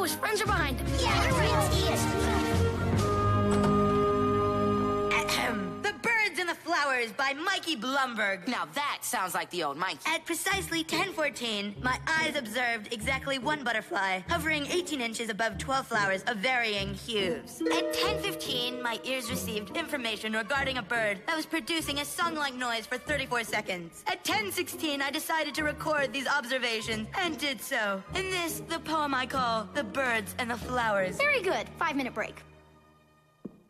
his friends are behind him. Yeah, you're right, The Birds and the Flowers by Mikey Blumberg. Now that sounds like the old Mikey. At precisely 10:14, my eyes observed exactly one butterfly, hovering 18 inches above 12 flowers of varying hues. At 10:15, my ears received information regarding a bird that was producing a song-like noise for 34 seconds. At 10:16, I decided to record these observations and did so. In this, the poem I call The Birds and the Flowers. Very good. 5-minute break.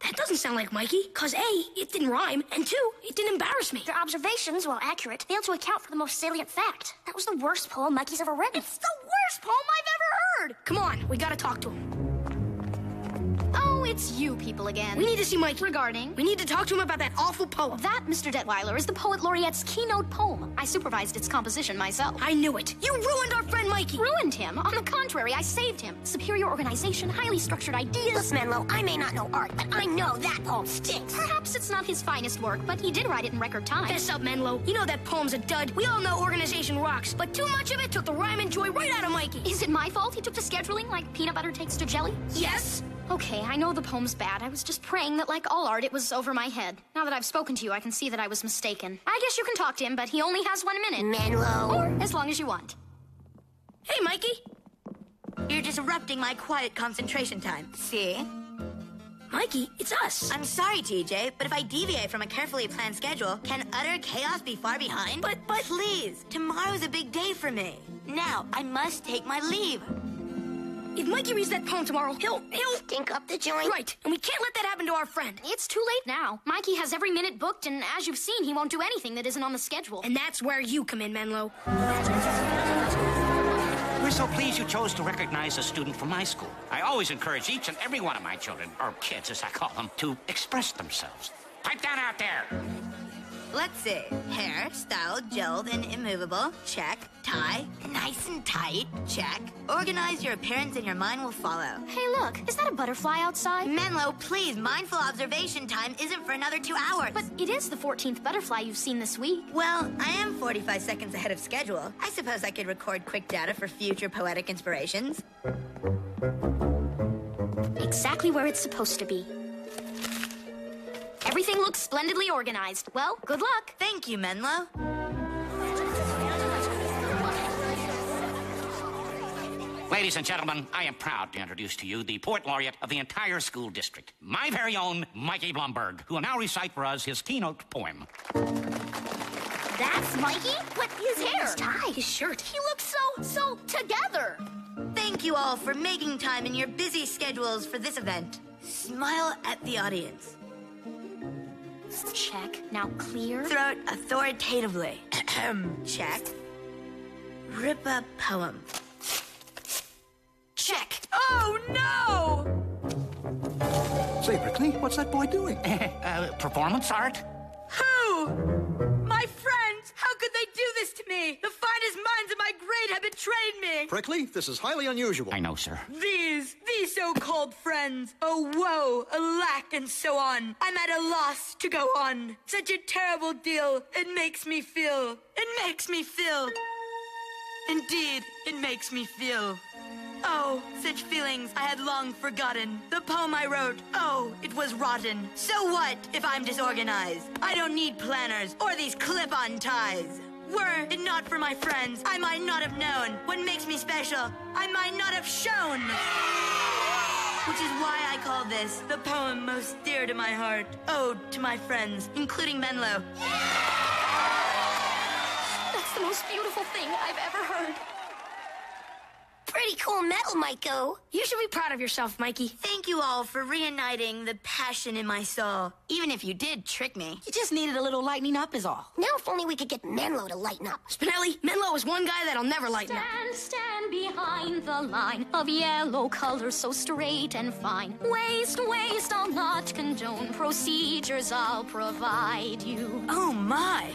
That doesn't sound like Mikey, because A, it didn't rhyme, and 2, it didn't embarrass me. Your observations, while accurate, failed to account for the most salient fact. That was the worst poem Mikey's ever written. It's the worst poem I've ever heard. Come on, we gotta talk to him. Oh, it's you people again. We need to see Mikey. Regarding? We need to talk to him about that awful poem. That, Mr. Detweiler, is the Poet Laureate's keynote poem. I supervised its composition myself. I knew it. You ruined our friend Mikey. Ruined him? On the contrary, I saved him. Superior organization, highly structured ideas. Listen, Menlo, I may not know art, but I know that poem stinks. Perhaps it's not his finest work, but he did write it in record time. Fess up, Menlo. You know that poem's a dud. We all know organization rocks, but too much of it took the rhyme and joy right out of Mikey. Is it my fault he took to scheduling like peanut butter takes to jelly? Yes. Okay, I know the poem's bad. I was just praying that, like all art, it was over my head. Now that I've spoken to you, I can see that I was mistaken. I guess you can talk to him, but he only has 1 minute. Menlo. Or as long as you want. Hey, Mikey. You're disrupting my quiet concentration time. See? Mikey, it's us. I'm sorry, TJ, but if I deviate from a carefully planned schedule, can utter chaos be far behind? But please, tomorrow's a big day for me. Now, I must take my leave. If Mikey reads that poem tomorrow, he'll... Stink up the joint. Right, and we can't let that happen to our friend. It's too late now. Mikey has every minute booked, and as you've seen, he won't do anything that isn't on the schedule. And that's where you come in, Menlo. We're so pleased you chose to recognize a student from my school. I always encourage each and every one of my children, or kids as I call them, to express themselves. Pipe down out there! Let's see. Hair, styled, gelled, and immovable. Check. Tie, nice and tight. Check. Organize your appearance and your mind will follow. Hey, look. Is that a butterfly outside? Menlo, please, mindful observation time isn't for another 2 hours. But it is the 14th butterfly you've seen this week. Well, I am 45 seconds ahead of schedule. I suppose I could record quick data for future poetic inspirations. Exactly where it's supposed to be. Everything looks splendidly organized. Well, good luck. Thank you, Menlo. Ladies and gentlemen, I am proud to introduce to you the Poet Laureate of the entire school district, my very own Mikey Blumberg, who will now recite for us his keynote poem. That's Mikey? What, his hair? His tie? His shirt? He looks so together. Thank you all for making time in your busy schedules for this event. Smile at the audience. Check. Now clear. Throat authoritatively. Check. Rip a poem. Check. Oh, no! Say, Prickly, what's that boy doing? Performance art? Who? My friends! How could they do this to me? The finest minds of my grade have betrayed me! Prickly, this is highly unusual. I know, sir. These so-called friends. Oh, woe, alack, and so on. I'm at a loss to go on. Such a terrible deal. It makes me feel. It makes me feel. Indeed, it makes me feel. Oh, such feelings I had long forgotten. The poem I wrote, oh, it was rotten. So what if I'm disorganized? I don't need planners or these clip-on ties. Were it not for my friends, I might not have known. What makes me special, I might not have shown. Which is why I call this the poem most dear to my heart. Ode to my friends, including Menlo. That's the most beautiful thing I've ever heard. Pretty cool medal, Myko. You should be proud of yourself, Mikey. Thank you all for reigniting the passion in my soul. Even if you did trick me. You just needed a little lightening up is all. Now if only we could get Menlo to lighten up. Spinelli, Menlo is one guy that'll never lighten up. Stand behind the line of yellow color so straight and fine. Waste, I'll not condone. Procedures I'll provide you. Oh, my.